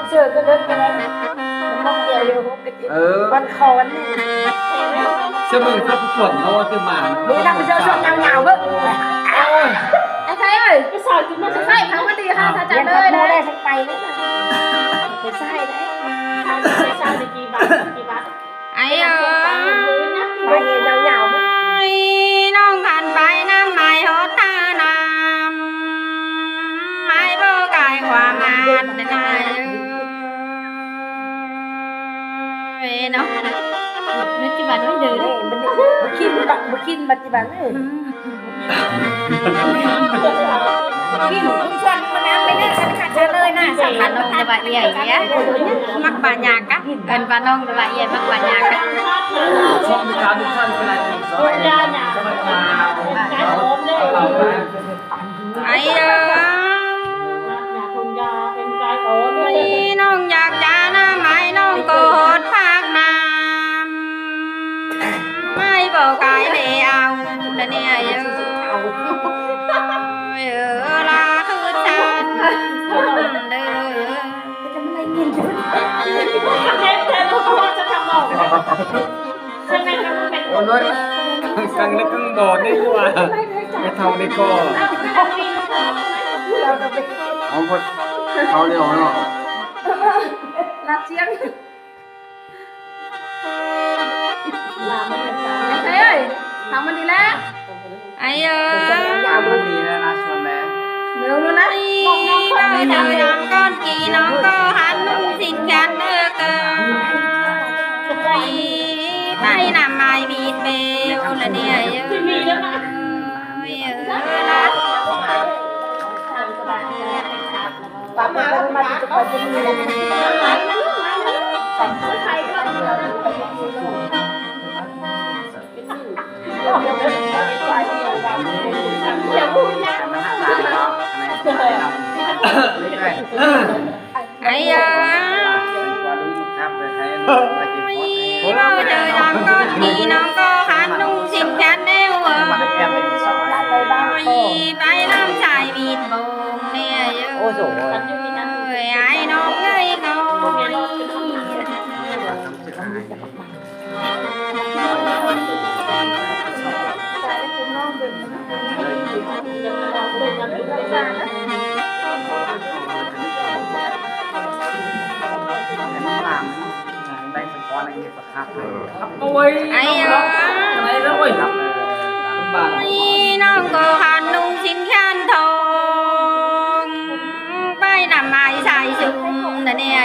เสือก็เลิกไปแล้วมันเกี่ยวอยู่วันคอนนี่เชื่อมึงถ้าผู้ชวนเราจะมามือทำเสือชวนยาวๆเบ้อไอ้ใครเอ้ยไปสอนกินมันจะใส่พังมาดีค่ะถ้าจัดเลยนะได้สักไปเลยนะไปใส่ได้ไปใส่ในกี่บาทไอ้เอ๋ไปเห็นยาวๆมั้ยน้องกันไปน้ำไม่หดท่าน้ำไม่โบกายความงานได้เนาะนึกจิบันไม่เดือดมันกินปัจจุบันเลยกินคุณชวนมันน้ำไปเลยฉันขาดเลยนะสัมพันธ์น้องจะแบบใหญ่เนี้ยมักบานยากะกันปานน้องจะแบบใหญ่มักบานยากะชอบมีการทุกท่านเป็นอะไรสบายสบายมาไอ้น้องอยากจะน้ำไม่น้องโกดภาคน้ำไม่บอกไกลเลยเอาเนี่ยลาคือฉันเด้อจะไม่ได้ยินแทนลูกพ่อจะทำออกใช่ไหมคะมันเป็นโอ้ยกังเล็กกังบอดนี่ว่าไม่เท่านี่ก็เราจะไปเอาพอเขาเรียกเนาะรับเสียงลามันเป็นการเฮ้ยทำมันดีแล้วไอ้ยาวมันดีแล้วนะชวนแล้วเร็วแล้วนะน้องทำก้อนกี่น้องก็หันนุ่งสิ่งกันเลิกไปนำไม้บีดเบลละเนี่ยปั๊มมาจะไปจะมีใครก็อย่าพูดนะไอ้ยาเราเจอน้องก็ดีน้องก็หันนุ่งสิ่งกันเอวไปน้ำชายบีดโบงเนี่ยโอ้โหไอ้น้องเอ้ยเขาได้สกอร์ในนี้สักครับโอ้ยไอ้อะไรแล้วโอ้ยครับน้องก็หันนุ่งสิ้นขันทองไปนำไม้ใส่ชุมนั่นเนี่ย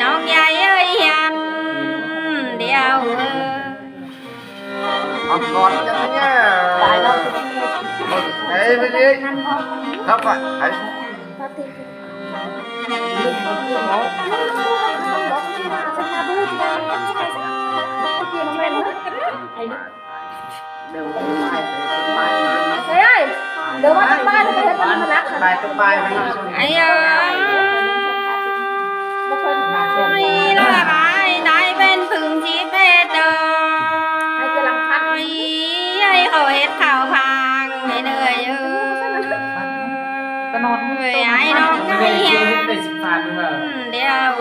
น้องใหญ่เอ้ยยันเดียวเอาก่อนจะเป็นเนี่ยเฮ้ยไปดิครับอ่ะไอ้เดี๋ยวมาตั้งบ้านไปให้มันรักไปตั้งบ้านไอ้ละบายได้เป็นพึ่งชีพเดิมให้กำลังพักให้เขาเห็ดข่าวพังให้เหนื่อยก็นอนไอ้น้องไม่ได้สิบพันเดียว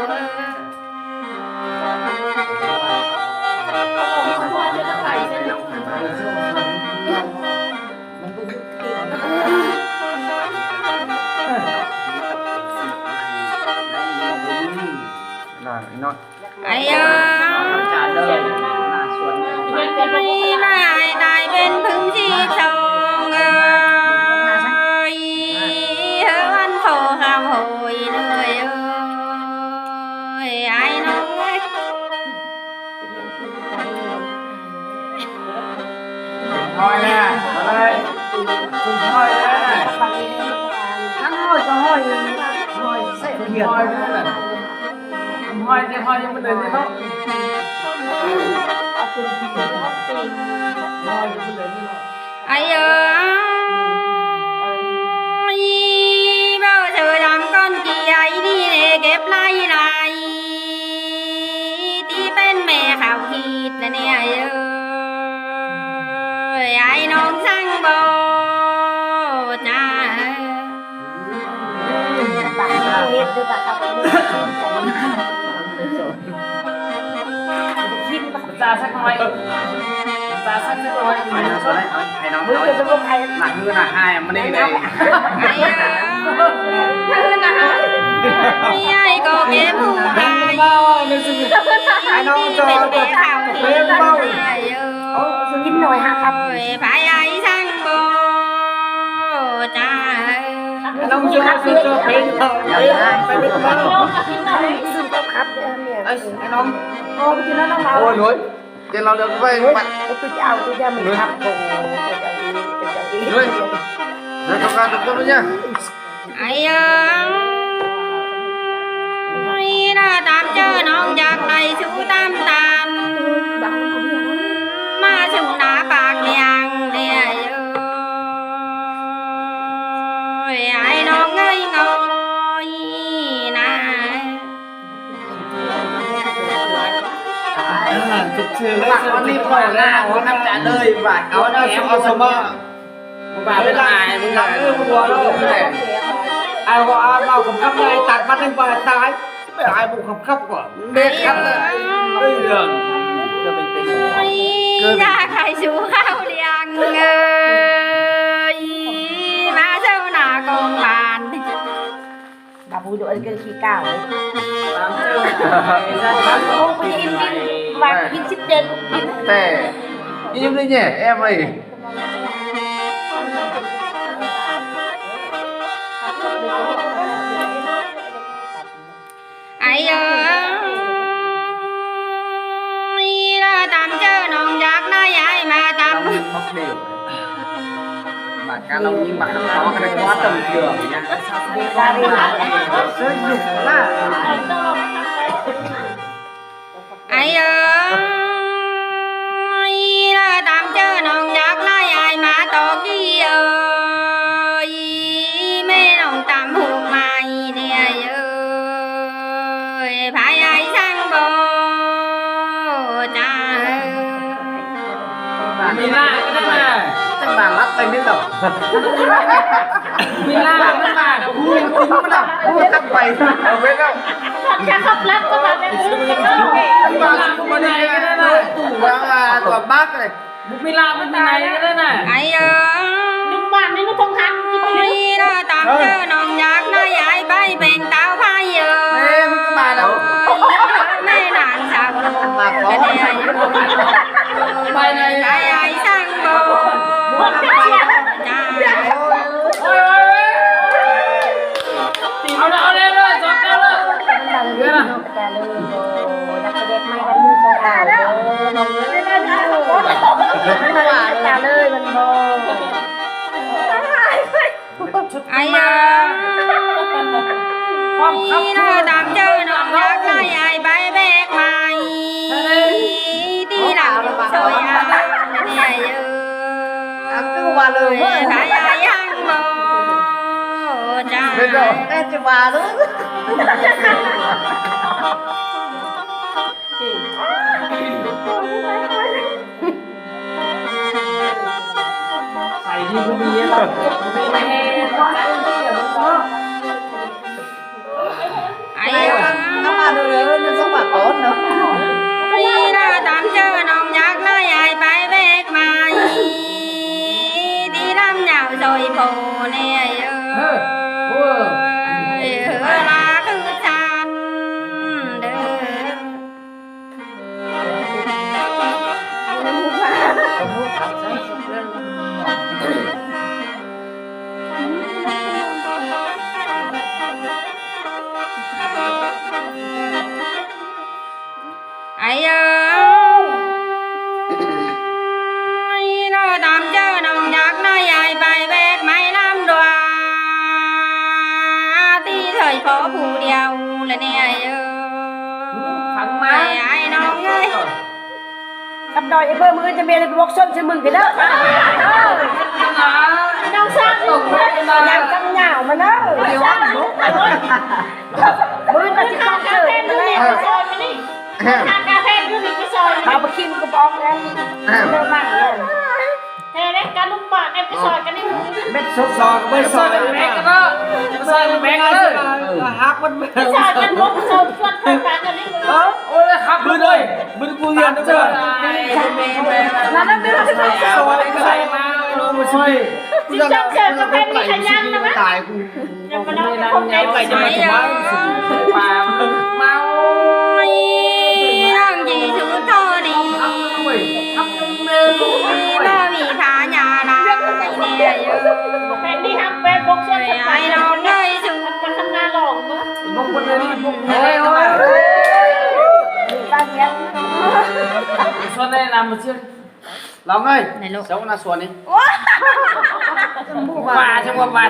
ไอ้จ่าเดินส่วนไม่ได้เป็นพึ่งที่ชงวันโผล่หามโหยเลยไอ้น้องห้อยแน่อะไรคุณห้อยแน่ทั้งห้อยก็ห้อยเสียเหี้ยห้อยจะห้อยยังไม่เดินเลยเนาะไอ้bao giờ làm con chị ấy đi để ghép lai lại tí bên mẹ khảo thịt là nè ai non sang bò cha เฮ็ดด้วยครับคิดว่า ตาสักหน่อยตาสักหน่อย ไอ้น้องไอ้น้อง มือจะบ่ใคร หลังมือหนักให้มันนี่เลย ไอ้ก็เก็บผู้ชาย ไอ้น้องจอ เป็นเข่าเป็นเบา กินหน่อยฮะครับ phải ai sang bồ cha น้องเจอเป็นไปเป็นบ้า ซึ่งครับเนี่ย ไอ้น้อง โอ้ไปกินแล้วน้องเรา โอ้ยหนุ่ยเดี๋ยวเราเดินไปปัด ตัวจะเอาตัวจะมันครับโอ้จะเอา หนุ่ยเดินทำงานทุกคนเลยเนี่ย ai ơi đã tạm cho non giặc này chú tam tàn mà sừng đã bạc nhàng nè ơi ai non ngây ngồi nè จุดเชื่อ ปัดวันนี้ปล่อยแล้ววันนั้นจะเลยปัดเอาได้เอาสมอ บาเป็นไงมึงหลังหัวเราเอาว่าเราผมขับเลยตัดมาถึงปลายตายไม่อายบุกขับก่อน เด็กครับเลย เรื่อง ra khai chú khao liền ơi má dâu nà con bàn บาบูดูเกินขี้เก่า ตามเจ้า โอ้ไปกินวางกินชิดเด่นกิน แต่ยิ้มเลยเนี่ยแอมเลย ai ơi ra tạm chớ non giặc nói ai mà เรา tạm ยิ้มม็อกเดียวบัตรการเรายิ้มบัตรน้องกันว่าตำเกลือเนี่ย ลาเรียน เฮ้ยหยุดละ ai ơi ra tạm chớ non giặc nói ai mà tổ kia ơi mê non tạm hùng mai nè ơi phải ai sang bồ cha มีล่าก็ได้ ตั้งแต่รับไปนิดเดียว มีล่าไม่มา พูดจริงมั้ยล่ะพูดตั้งไปเอาไว้แล้ว จะขับรับก็แบบนี้ มาสุดมาดีเลยตู่ว่าตัวบ้าเลย มีล่าเป็นยังไงก็ได้น่ะ ai ơi นุ่มบ้านนี่นุ่มทองหันกินไปเลย đi ra tạm chớ non giặc nói ai bay bền tao phải giờ เอ้มึงก็มาแล้ว mê nạn sao cái này bay này ai ai sang bồ cha เอาเลยเลยจบแล้วเลย แต่เลยแต่เลยโอ้นักแสดงไม่กันมือสกาวเลยน้องเลยไม่มาเลยมันโบ ai ơi ra tạm chớ non giặc nói ai bay bét mày đi làm rồi à này ơi phải ai ăn bồ cha ไม่รู้แม่จะมาแล้ว ใส่ที่มันมีเยอะไม่ให้ ai ơi น้ำมาดูเลยมันสมัครก่อนเนาะ đi ra tạm chớ non giặc nói ai bay bét mày đi làm nhạo rồi phù nè ơi là cứ chan đưa ai ơi nó tạm chớ non giặc nói ai bay bét mày làm đoà tí thời phó phù điều là nè ơi ai non ơi กับดอยไอ้เพิ่มมือจะมีอะไรไปบอกส้มใช่มึงกันเด้อน้องสร้างตกอย่างกำเหงามันเด้อมือมันจะต้องเจอมันเลยทางกาแฟดูนี่ไปซอยเอาไปกินกระป๋องแล้วเริ่มมั่งเลยเฮ้ยการลุกไป บาทไปซอยกันนี่ เม็ดซอยไม่ซอยแบกกันเนาะซอยแบกกันเลยฮักมัน ซอยกันล้มซอยชวนไปกันนี่ โอ้ยครับมือเลยมือกูเรียนด้วยกันนั่นไม่ใช่ซอยใส่มาไม่ใช่ ที่จำเจอกับแพนมีขยันนะมั้ย ตายกู ยังมานั่งเป็นคนใจไปจะมาถึงบ้าน ป่าเมา ร่างจีสุโตดีบ่มีขาหยาลายเนี่ยเยอะ แพนนี่ฮักแฟนบกเชื่อ ไอ้นอนเลยสุ มันทำงานหลอกมั้ย พวกคนนี้พวกเฮ้ยส่วนในนำมาเชื่อเราไง ในโลก เจ้าหน้าส่วนนี้ว่าจังหวะ